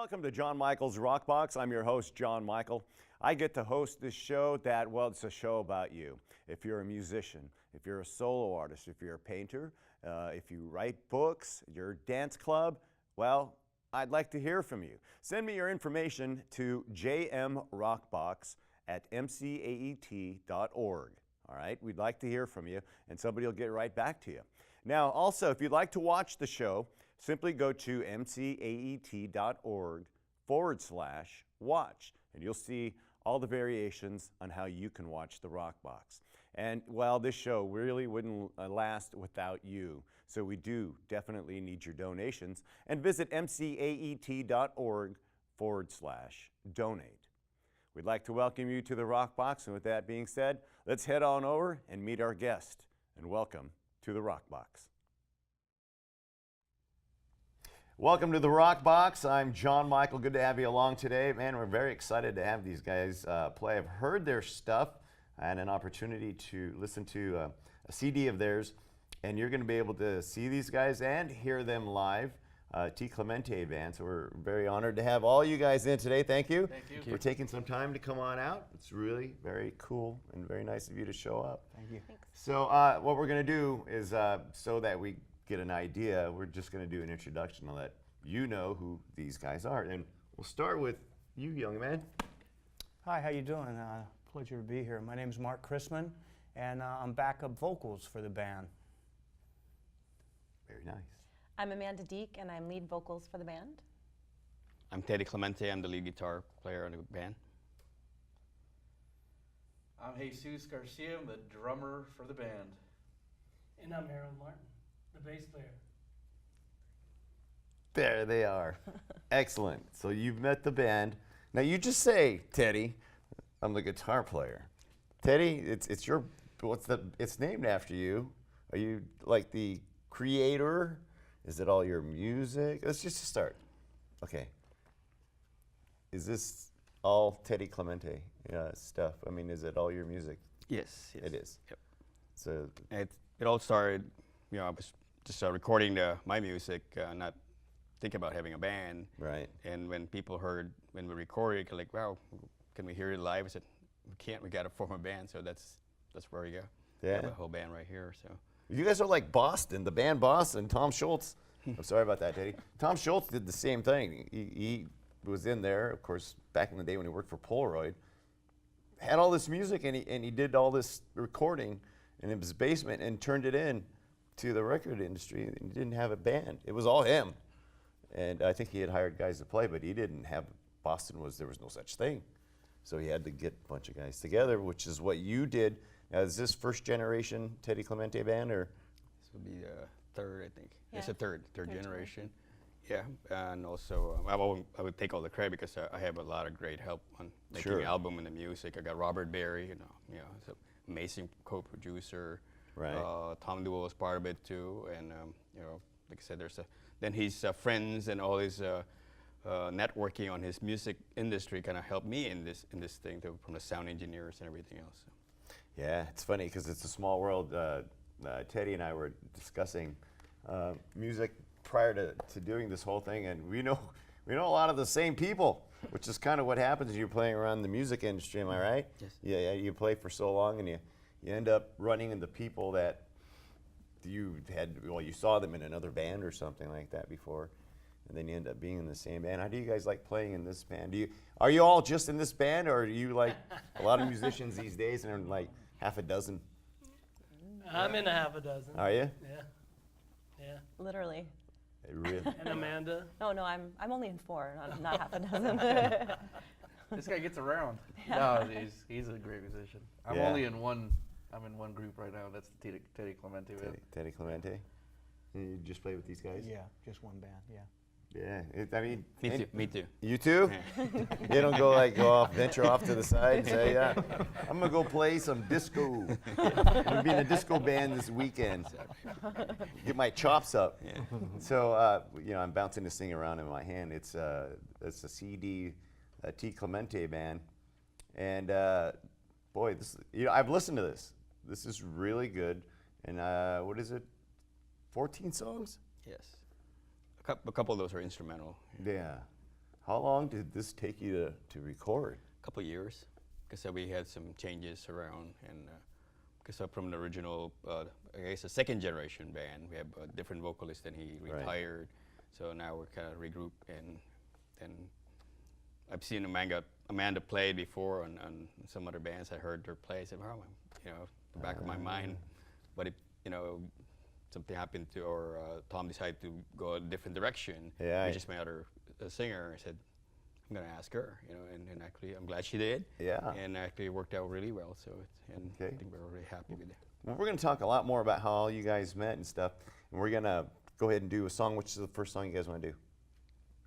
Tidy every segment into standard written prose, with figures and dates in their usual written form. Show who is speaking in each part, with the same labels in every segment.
Speaker 1: Welcome to John Michael's Rockbox. I'm your host, John Michael. I get to host this show well, it's a show about you. If you're a musician, if you're a solo artist, if you're a painter, if you write books, you're a dance club, well, I'd like to hear from you. Send me your information to jmrockbox@mcaet.org. All right, we'd like to hear from you, and somebody will get right back to you. Now, also, if you'd like to watch the show, simply go to mcaet.org/watch, and you'll see all the variations on how you can watch the Rockbox. And, well, this show really wouldn't last without you, so we do definitely need your donations. And visit mcaet.org/donate. We'd like to welcome you to the Rockbox, and with that being said, let's head on over and meet our guest. And welcome to the Rockbox. Welcome to the Rockbox. I'm John Michael. Good to have you along today. Man, we're very excited to have these guys play. I've heard their stuff and an opportunity to listen to a CD of theirs, and you're going to be able to see these guys and hear them live. T Clemente Band. So we're very honored to have all you guys in today. Thank you.
Speaker 2: Thank you.
Speaker 1: For taking some time to come on out. It's really very cool and very nice of you to show up.
Speaker 2: Thank you.
Speaker 3: Thanks.
Speaker 1: So what we're going to do is, so that we get an idea, we're just going to do an introduction to let you know who these guys are. And we'll start with you, young man.
Speaker 2: Hi, how you doing? Pleasure to be here. My name is Mark Chrisman, and I'm backup vocals for the band.
Speaker 1: Very nice.
Speaker 3: I'm Amanda Deek, and I'm lead vocals for the band.
Speaker 4: I'm T Clemente. I'm the lead guitar player in the band.
Speaker 5: I'm Jesus Garcia. I'm the drummer for the band.
Speaker 6: And I'm Harold Martin, the bass player.
Speaker 1: There they are. Excellent. So you've met the band. Now you just say, Teddy, I'm the guitar player. Teddy, it's your, it's named after you. Are you like the creator? Is it all your music? Let's just start. Okay. Is this all Teddy Clemente stuff? I mean, is it all your music?
Speaker 4: Yes.
Speaker 1: It is.
Speaker 4: Yep.
Speaker 1: So
Speaker 4: It all started, I was just recording my music, not thinking about having a band.
Speaker 1: right.
Speaker 4: And when people heard, when we recorded, like, wow, can we hear it live? I said, we can't, we got to form a band. So that's where we go. We have
Speaker 1: Yeah.
Speaker 4: a whole band right here, so.
Speaker 1: You guys are like Boston, the band Boston. Tom Schultz. I'm sorry about that, Teddy. Tom Schultz did the same thing. He was in there, of course, back in the day when he worked for Polaroid. Had all this music, and he did all this recording in his basement and turned it in to the record industry. And he didn't have a band. It was all him. And I think he had hired guys to play, but he didn't have, there was no such thing. So he had to get a bunch of guys together, which is what you did. Now, is this first generation Teddy Clemente Band, or?
Speaker 4: This would be third, I think.
Speaker 3: Yeah.
Speaker 4: It's a third generation. Yeah, and also I would take all the credit because I have a lot of great help on making
Speaker 1: Sure.
Speaker 4: the album and the music. I got Robert Berry, he's an amazing co-producer.
Speaker 1: Right.
Speaker 4: Tom Duo was part of it too, and like I said, then his friends and all his networking on his music industry kind of helped me in this thing too, from the sound engineers and everything else. So.
Speaker 1: Yeah, it's funny because it's a small world. Teddy and I were discussing music prior to doing this whole thing, and we know a lot of the same people, which is kind of what happens when you're playing around the music industry. Am I right?
Speaker 4: Yes.
Speaker 1: Yeah. You play for so long, and you end up running into people that you saw them in another band or something like that before, and then you end up being in the same band. How do you guys like playing in this band? Are you all just in this band, or are you like a lot of musicians these days and are like half a dozen?
Speaker 6: I'm in a half a dozen.
Speaker 1: Are you?
Speaker 6: Yeah. Yeah.
Speaker 3: Literally.
Speaker 1: Really?
Speaker 6: And Amanda.
Speaker 3: No, I'm only in 4, not half a dozen.
Speaker 5: This guy gets around.
Speaker 3: Yeah.
Speaker 5: No, he's a great musician. I'm
Speaker 1: Yeah.
Speaker 5: only in one. I'm in one group right now. That's the Teddy Clemente Band.
Speaker 1: Teddy Clemente. And you just play with these guys?
Speaker 2: Yeah, just one band, yeah.
Speaker 1: Yeah.
Speaker 4: Me too.
Speaker 1: You too?
Speaker 4: Yeah.
Speaker 1: You don't venture off to the side and say, yeah, I'm going to go play some disco. I'm going to be in a disco band this weekend. Get my chops up.
Speaker 4: Yeah.
Speaker 1: So, I'm bouncing this thing around in my hand. It's a CD, T Clemente Band. And boy, I've listened to this. This is really good. And what is it? 14 songs?
Speaker 4: Yes. A couple of those are instrumental.
Speaker 1: Yeah. How long did this take you to record?
Speaker 4: A couple of years, because we had some changes around, and because from the original, I guess a second generation band, we have a different vocalist, and he
Speaker 1: Right.
Speaker 4: retired. So now we're kind of regrouped, and I've seen Amanda play before on some other bands. I heard her play. I said, "Oh, you know, the back of my mind," but it, you know, something happened to, or Tom decided to go a different direction.
Speaker 1: Yeah,
Speaker 4: Which is my other singer. I said, I'm gonna ask her, you know, and actually I'm glad she did.
Speaker 1: Yeah.
Speaker 4: And actually it worked out really well. So I
Speaker 1: Okay.
Speaker 4: think we're really happy with it.
Speaker 1: Well, we're going to talk a lot more about how all you guys met and stuff. And we're going to go ahead and do a song. Which is the first song you guys want to do?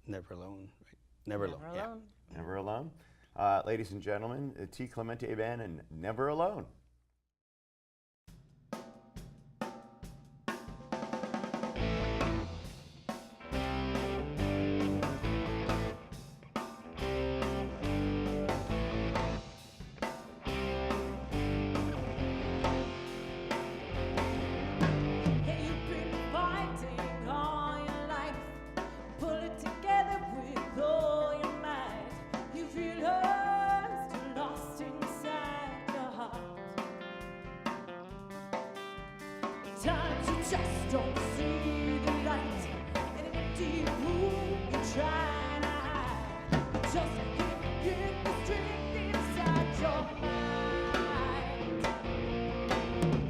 Speaker 4: Never alone. Right? Never alone.
Speaker 3: Never
Speaker 4: Yeah.
Speaker 3: alone.
Speaker 1: Never Alone. Ladies and gentlemen, the T Clemente Band and Never Alone.
Speaker 7: Yeah, you've been fighting all your life. Pull it together with all your might. You feel lost, lost inside your heart. Times you just don't see the light. In an empty room, you're trying to hide. Just can't get the strength inside your mind.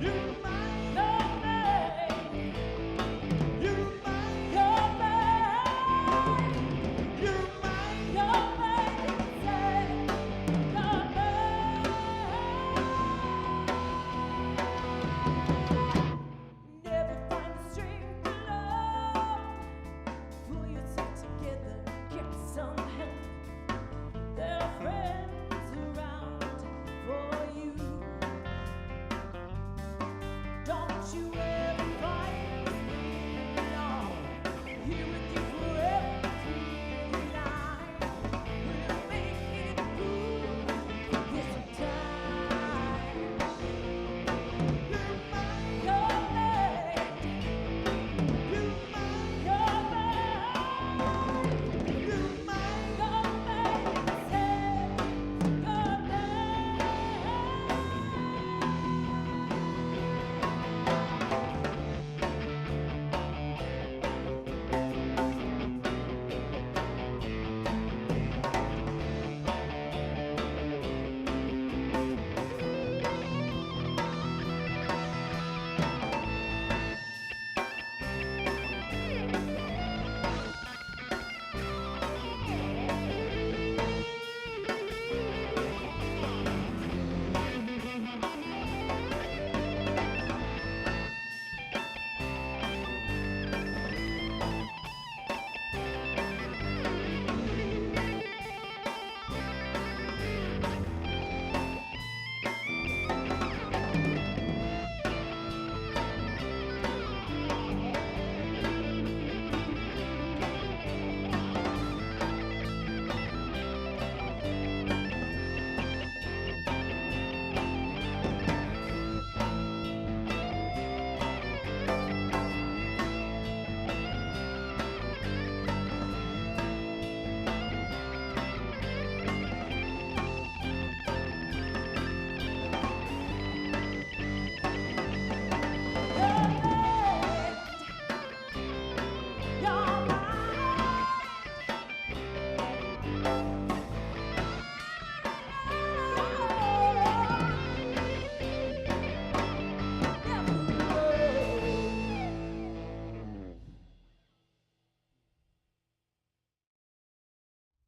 Speaker 7: You might know me. You might know me. You might know me. Say, know me. Never find the strength alone. Pull yourself together, get some help. There are friends around for you. Don't you ever fight me alone. Here with you forever, through the night. We'll make it through this time. You might know me. You might know me. You might know me. Say your name.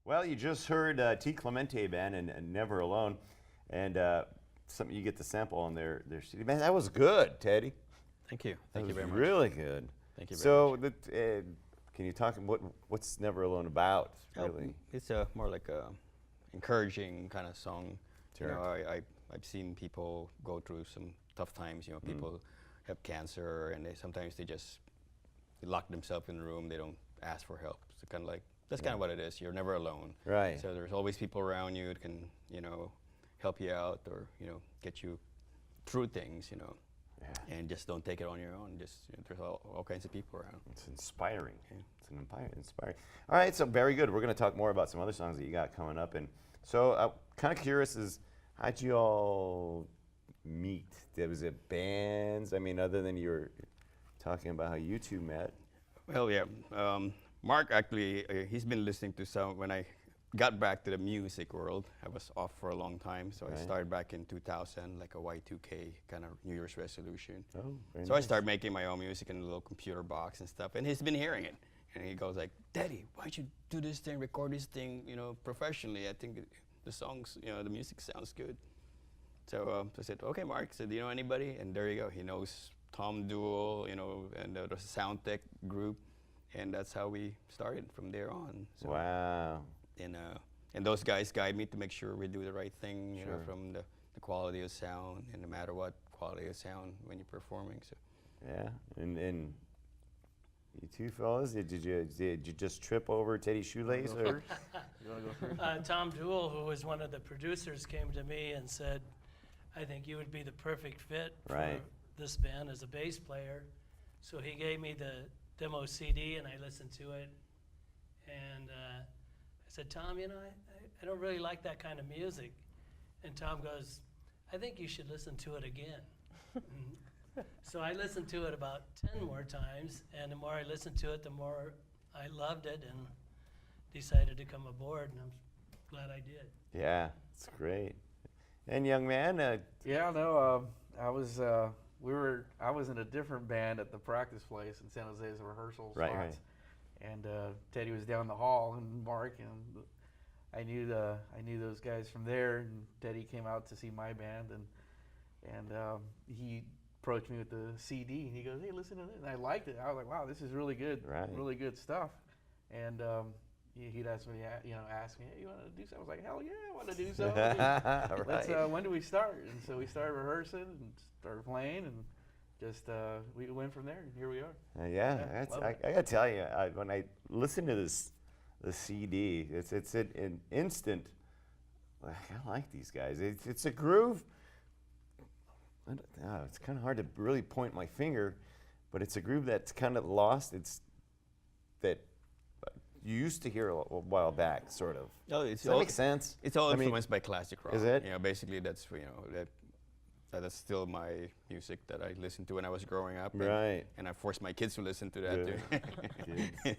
Speaker 1: Well, you just heard T Clemente Band and Never Alone. And something you get the sample on their CD. Man, that was good, Teddy.
Speaker 4: Thank you.
Speaker 1: That
Speaker 4: Thank you
Speaker 1: was
Speaker 4: very much.
Speaker 1: really good.
Speaker 4: Thank you very
Speaker 1: So, can you talk what's Never Alone about?
Speaker 4: Oh,
Speaker 1: Really?
Speaker 4: It's more like a encouraging kind of song.
Speaker 1: Sure.
Speaker 4: You know, I've seen people go through some tough times. You know, people have cancer, and sometimes they just lock themselves in the room. They don't ask for help. It's kind of like that's kind of what it is. You're never alone.
Speaker 1: Right.
Speaker 4: So there's always people around you that can, you know, help you out or, you know, get you through things. You know. and just don't take it on your own. Just there's all kinds of people around.
Speaker 1: It's inspiring.
Speaker 4: Yeah.
Speaker 1: It's inspiring. All right, so very good. We're going to talk more about some other songs that you got coming up. And so I'm kind of curious is, how'd you all meet? Was it bands? I mean, other than you were talking about how you two met.
Speaker 4: Well, yeah. Mark actually, he's been listening to some. When I got back to the music world, I was off for a long time. So
Speaker 1: Right.
Speaker 4: I started back in 2000, like a Y2K kind of New Year's resolution.
Speaker 1: Oh, very
Speaker 4: So I
Speaker 1: nice.
Speaker 4: started making my own music in a little computer box and stuff. And he's been hearing it. And he goes like, Daddy, why don't you do this thing, record this thing, professionally? I think the songs, the music sounds good. So I said, okay, Mark. So do you know anybody? And there you go. He knows Tom Duell, and the Sound Tech group. And that's how we started from there on. So
Speaker 1: Wow.
Speaker 4: And those guys guide me to make sure we do the right thing,
Speaker 1: Sure.
Speaker 4: from the quality of sound, and no matter what quality of sound when you're performing. So
Speaker 1: Yeah, and you two fellas, did you just trip over Teddy's shoelace?
Speaker 5: Go
Speaker 1: Or?
Speaker 5: first? You want to go first?
Speaker 6: Tom Duell, who was one of the producers, came to me and said, I think you would be the perfect fit
Speaker 1: Right.
Speaker 6: for this band as a bass player. So he gave me the demo CD and I listened to it. And I said, Tom, I don't really like that kind of music. And Tom goes, I think you should listen to it again. So I listened to it about 10 more times, and the more I listened to it, the more I loved it and decided to come aboard, and I'm glad I did.
Speaker 1: Yeah, it's great. And young man,
Speaker 5: Yeah, no, I was I was in a different band at the practice place in San Jose as a rehearsal
Speaker 1: Right,
Speaker 5: spots.
Speaker 1: right.
Speaker 5: And Teddy was down the hall, and Mark, and I knew those guys from there. And Teddy came out to see my band, and he approached me with the CD, and he goes, "Hey, listen to this." And I liked it. I was like, "Wow, this is really good,
Speaker 1: Right.
Speaker 5: really good stuff." And he'd ask me, ask me, "Hey, you want to do something?" I was like, "Hell yeah, I want to do something." Let's,
Speaker 1: right.
Speaker 5: when do we start? And so we started rehearsing and started playing, and just we went from there, and here we are.
Speaker 1: Yeah,
Speaker 5: love
Speaker 1: I
Speaker 5: it.
Speaker 1: gotta tell you, when I listen to the CD, it's an instant. I like these guys. It's a groove. It's kind of hard to really point my finger, but it's a groove that's kind of lost. It's that you used to hear a while back, sort of.
Speaker 4: No,
Speaker 1: Does that make sense?
Speaker 4: It's all
Speaker 1: I mean,
Speaker 4: influenced by classic rock.
Speaker 1: is it?
Speaker 4: Basically that's that's still my music that I listened to when I was growing up.
Speaker 1: Right.
Speaker 4: And I forced my kids to listen to that
Speaker 1: Yeah.
Speaker 4: too.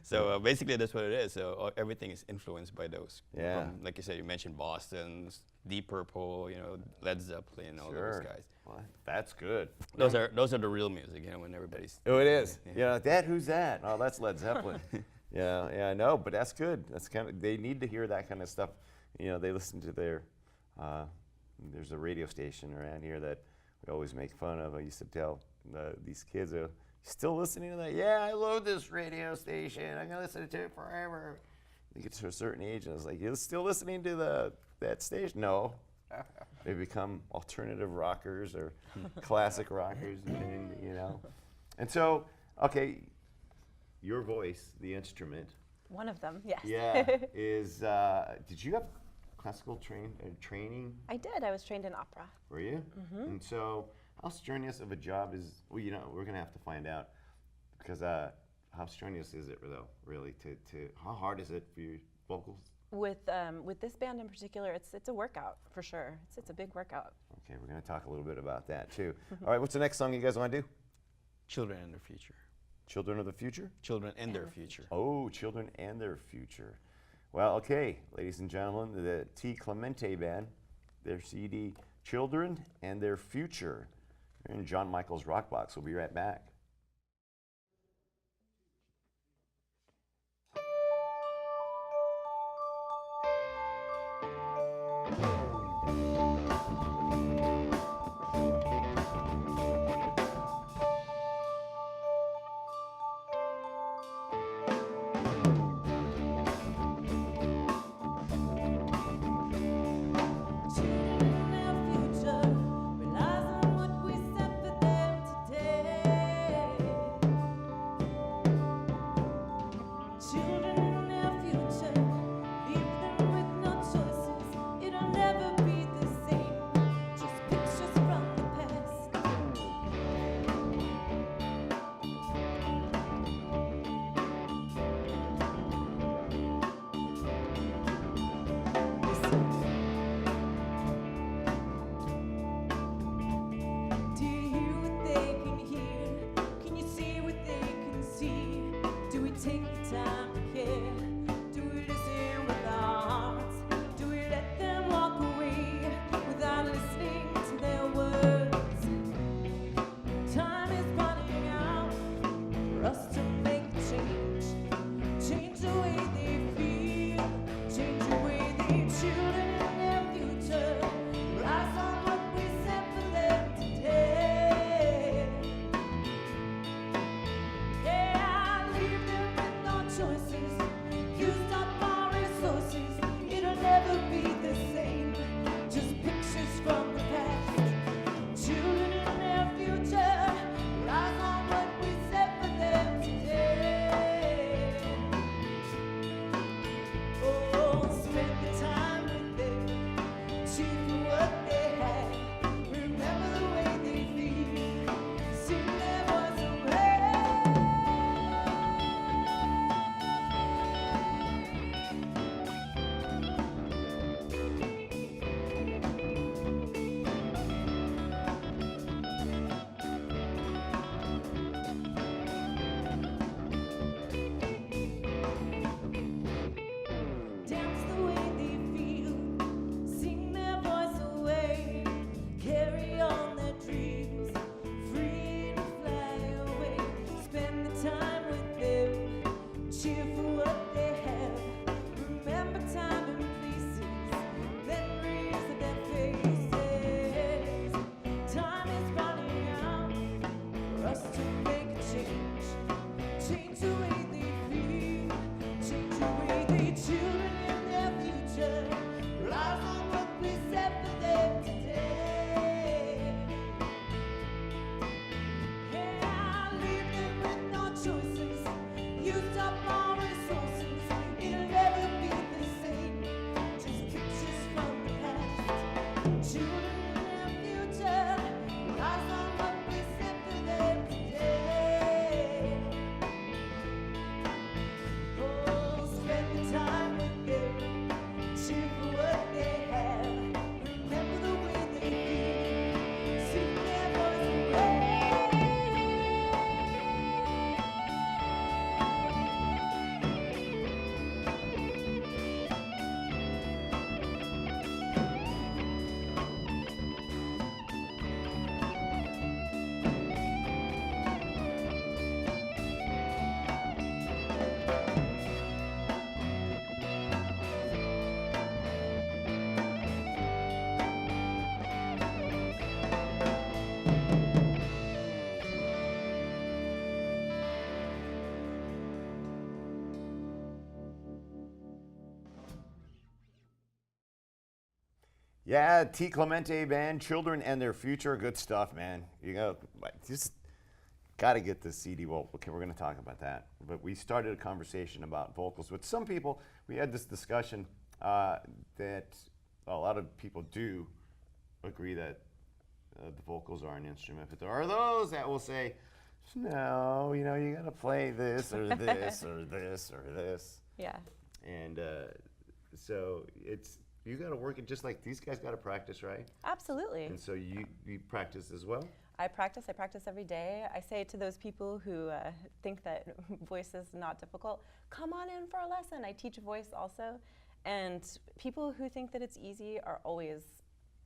Speaker 4: So basically that's what it is. So everything is influenced by those.
Speaker 1: Yeah.
Speaker 4: Like you said, you mentioned Boston, Deep Purple, Led Zeppelin, all
Speaker 1: Sure.
Speaker 4: those guys.
Speaker 1: Well, that's good.
Speaker 4: Those are the real music, when everybody's.
Speaker 1: Oh, it is.
Speaker 4: Yeah.
Speaker 1: Who's that? Oh, that's Led Zeppelin. yeah, I know, but that's good. That's they need to hear that kind of stuff. They listen to their. There's a radio station around here that we always make fun of. I used to tell these kids, "You still listening to that?" "Yeah, I love this radio station. I'm gonna listen to it forever." They get to a certain age, and I was like, "You still listening to that station?" No. They become alternative rockers or classic rockers, And so, okay, your voice, the instrument,
Speaker 3: One of them, yes.
Speaker 1: is. Did you have classical training?
Speaker 3: I did. I was trained in opera.
Speaker 1: Were you?
Speaker 3: Mm-hmm.
Speaker 1: And so, how strenuous of a job is? Well, we're gonna have to find out, because how strenuous is it, though? Really, to how hard is it for your vocals?
Speaker 3: With this band in particular, it's a workout for sure. It's a big workout.
Speaker 1: Okay, we're gonna talk a little bit about that too. All right, what's the next song you guys want to do?
Speaker 4: Children and their future.
Speaker 1: Children of the Future?
Speaker 4: Children and their future.
Speaker 1: Oh, Children and Their Future. Well, okay, ladies and gentlemen, the T Clemente Band, their CD, Children and Their Future. We're in John Michael's Rockbox. We'll be right back.
Speaker 7: It'll never be the same. Just
Speaker 1: Yeah, T Clemente Band, Children and Their Future. Good stuff, man. You know, just got to get this CD. Well, okay, we're going to talk about that. But we started a conversation about vocals with some people. We had this discussion that a lot of people do agree that the vocals are an instrument, but there are those that will say, no, you know, you got to play this or this or this or this.
Speaker 3: Yeah.
Speaker 1: And so it's, you got to work it just like these guys got to practice, right?
Speaker 3: Absolutely.
Speaker 1: And so you practice as well?
Speaker 3: I practice every day. I say to those people who think that voice is not difficult, come on in for a lesson. I teach voice also. And people who think that it's easy are always,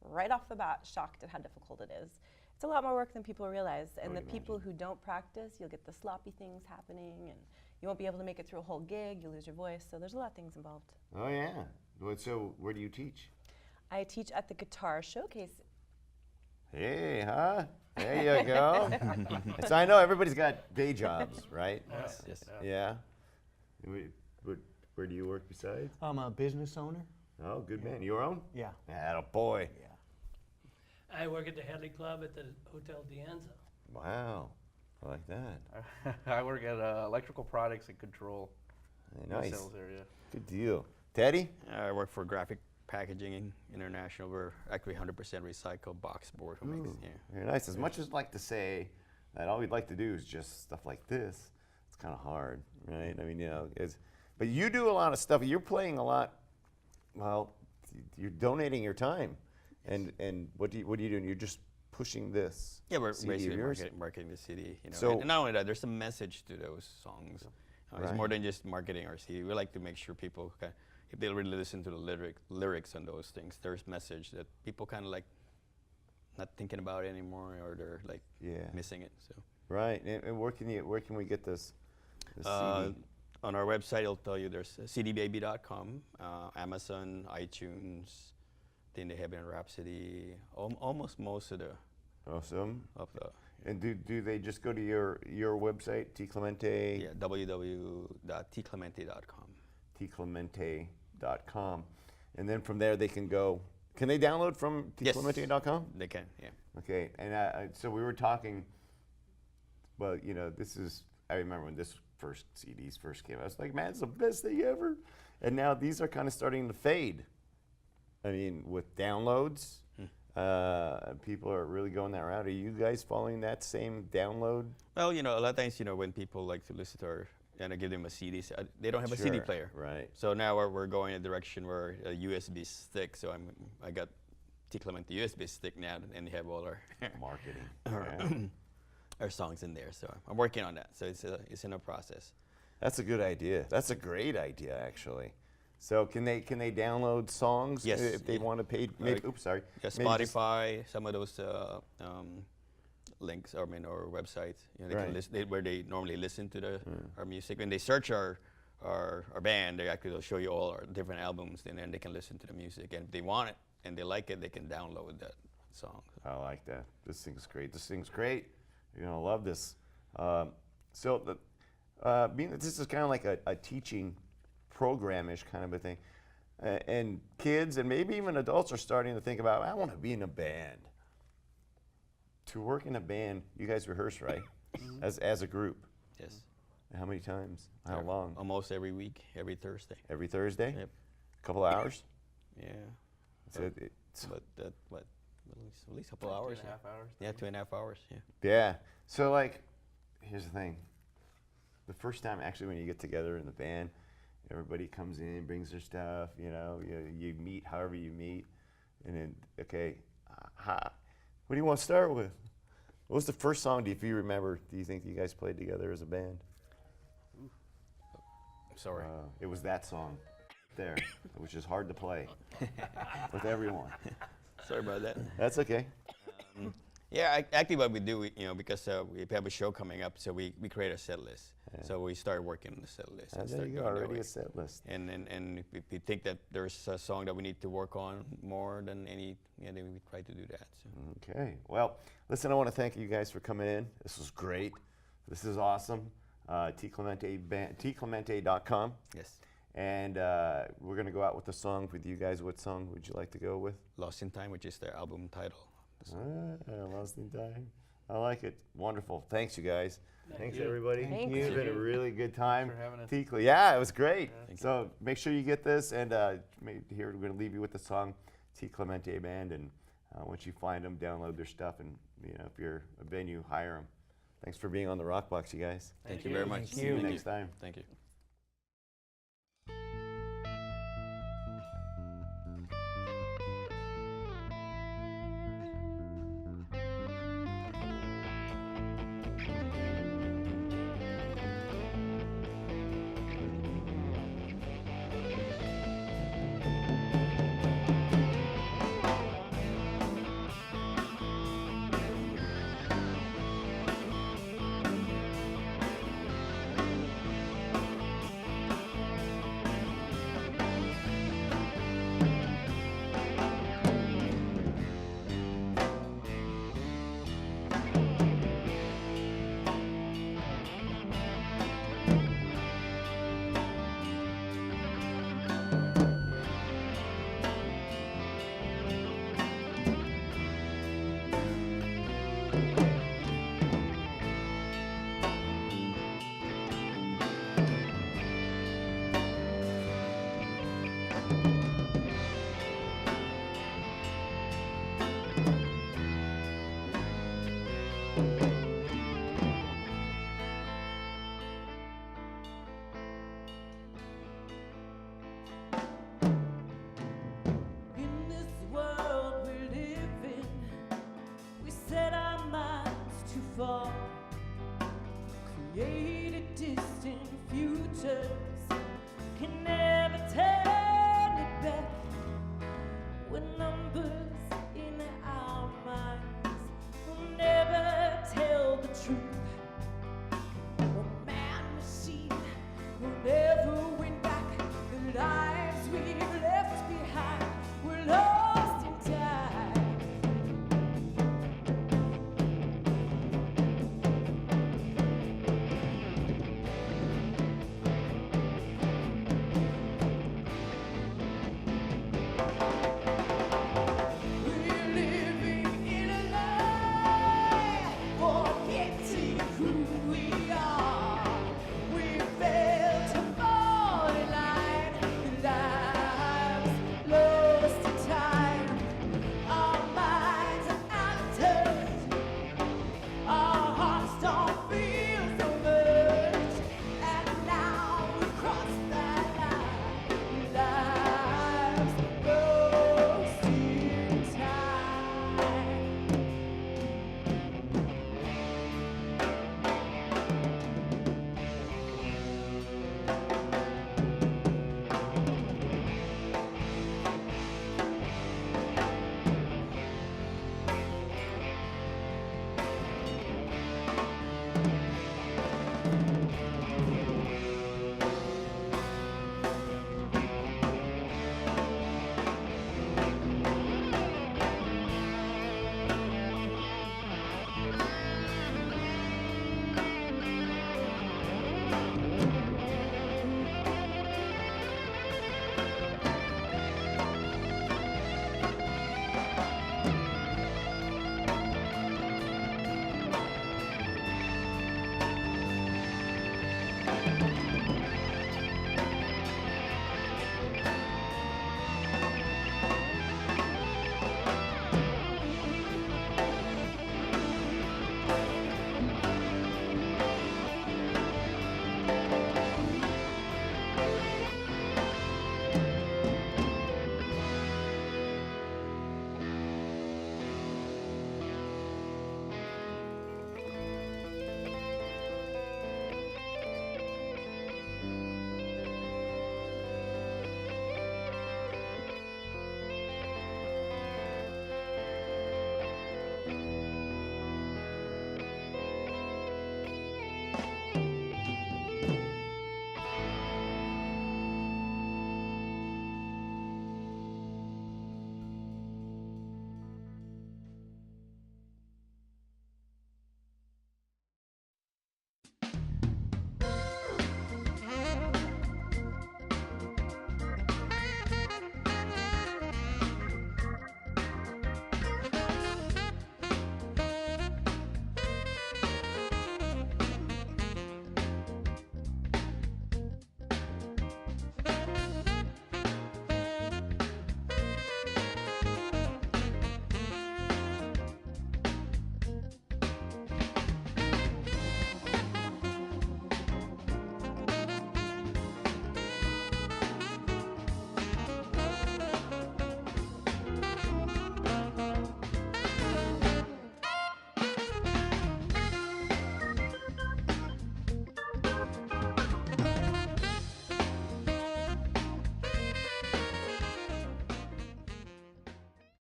Speaker 3: right off the bat, shocked at how difficult it is. It's a lot more work than people realize. And the people who don't practice, you'll get the sloppy things happening, and you won't be able to make it through a whole gig, you lose your voice. So there's a lot of things involved.
Speaker 1: Oh, yeah. So where do you teach?
Speaker 3: I teach at the Guitar Showcase.
Speaker 1: Hey, huh? There you go. So I know everybody's got day jobs, right?
Speaker 4: Yes. Yes.
Speaker 1: Yeah. Where do you work besides?
Speaker 2: I'm a business owner.
Speaker 1: Oh, good man. Your own?
Speaker 2: Yeah.
Speaker 1: Attaboy.
Speaker 2: Yeah.
Speaker 6: I work at the Headley Club at the Hotel Dianza.
Speaker 1: Wow. I like that.
Speaker 5: I work at electrical products and control in the
Speaker 1: Nice.
Speaker 5: sales area.
Speaker 1: Good deal. Teddy?
Speaker 4: I work for Graphic Packaging International. We're actually 100% recycled box board. Who makes, yeah.
Speaker 1: Very nice. As much as I'd like to say that all we'd like to do is just stuff like this, it's kind of hard, right? I mean, you know, but you do a lot of stuff. You're playing a lot. Well, you're donating your time, and what do you do? You're just pushing this.
Speaker 4: Yeah, we're
Speaker 1: CD of
Speaker 4: basically
Speaker 1: yours?
Speaker 4: marketing the CD. You know,
Speaker 1: So-
Speaker 4: and not only that, there's a message to those songs. It's
Speaker 1: Right.
Speaker 4: more than just marketing our CD. We like to make sure people, if they really listen to the lyrics on those things, there's message that people kind of like not thinking about it anymore, or they're like missing it. So
Speaker 1: Right. And where can we get this CD?
Speaker 4: on our website, it'll tell you there's cdbaby.com, Amazon, iTunes. Then they have in Rhapsody, almost most of the
Speaker 1: Awesome.
Speaker 4: of the
Speaker 1: And do they just go to your website, T Clemente?
Speaker 4: yeah www.tclemente.com.
Speaker 1: tclemente.com, and then from there they can go. Can they download from tclemente.com?
Speaker 4: They can, yeah.
Speaker 1: Okay, and so we were talking. Well, you know, I remember when this CDs first came out. I was like, man, it's the best thing ever. And now these are kind of starting to fade. I mean, with downloads, people are really going that route. Are you guys following that same download?
Speaker 4: Well, you know, a lot of times, you know, when people like to listen to our, and I give them a CD, they don't have a CD
Speaker 1: Sure,
Speaker 4: player.
Speaker 1: right.
Speaker 4: So now we're going in a direction where a USB stick. So I got T Clemente USB stick now, and they have all our
Speaker 1: Marketing.
Speaker 4: our,
Speaker 1: Yeah.
Speaker 4: our songs in there. So I'm working on that. So it's in a process.
Speaker 1: That's a good idea. That's a great idea, actually. So can they download songs
Speaker 4: Yes.
Speaker 1: if they want to pay? Oops, sorry.
Speaker 4: Yeah,
Speaker 1: Maybe just-
Speaker 4: Spotify, some of those links, or websites, you know, they
Speaker 1: Right.
Speaker 4: can listen where they normally listen to our music. When they search our band, they'll show you all our different albums, and then they can listen to the music. And if they want it and they like it, they can download that song.
Speaker 1: I like that. This thing's great. This thing's great. You're gonna love this. Being that this is kind of like a teaching program-ish kind of a thing, and kids and maybe even adults are starting to think about, I want to be in a band. To work in a band, you guys rehearse, right? as a group.
Speaker 4: Yes.
Speaker 1: How many times? How long?
Speaker 4: Almost every week, every Thursday.
Speaker 1: Every Thursday?
Speaker 4: Yep.
Speaker 1: A couple hours?
Speaker 4: Yeah.
Speaker 1: So
Speaker 4: But at least a couple hours.
Speaker 5: 2.5 hours.
Speaker 4: Yeah, 2.5 hours. Yeah.
Speaker 1: yeah. So like, here's the thing. The first time actually when you get together in the band, everybody comes in, brings their stuff, you know, you meet however you meet, and then, okay, what do you want to start with? What was the first song, if you remember, do you think you guys played together as a band?
Speaker 4: Sorry.
Speaker 1: It was that song there, which is hard to play with everyone.
Speaker 4: Sorry about that.
Speaker 1: That's okay.
Speaker 4: Yeah, actually what we do, you know, because we have a show coming up, so we create a set list.
Speaker 1: Yeah.
Speaker 4: So we start working on the set list. and
Speaker 1: There
Speaker 4: start
Speaker 1: you go,
Speaker 4: going that
Speaker 1: already
Speaker 4: way.
Speaker 1: a set list.
Speaker 4: And if we think that there's a song that we need to work on more than any, then we try to do that. So.
Speaker 1: Okay. Well, listen, I want to thank you guys for coming in. This was great. This is awesome. T Clemente Band, tclemente.com.
Speaker 4: Yes.
Speaker 1: And we're going to go out with a song with you guys. What song would you like to go with?
Speaker 4: Lost in Time, which is their album title.
Speaker 1: Lost in Time. I like it. Wonderful. Thanks, you guys. Thanks,
Speaker 6: you.
Speaker 1: everybody.
Speaker 3: Thank
Speaker 1: It's
Speaker 3: you.
Speaker 1: been a really good time.
Speaker 5: for having us.
Speaker 1: T Cle- yeah, it was great.
Speaker 4: Thank
Speaker 1: So make sure you get this. And here we're going to leave you with the song T Clemente Band. And once you find them, download their stuff. And if you're a venue, hire them. Thanks for being on the Rockbox, you guys.
Speaker 4: Thank you very much.
Speaker 2: Thank you.
Speaker 1: See you next time.
Speaker 4: Thank you.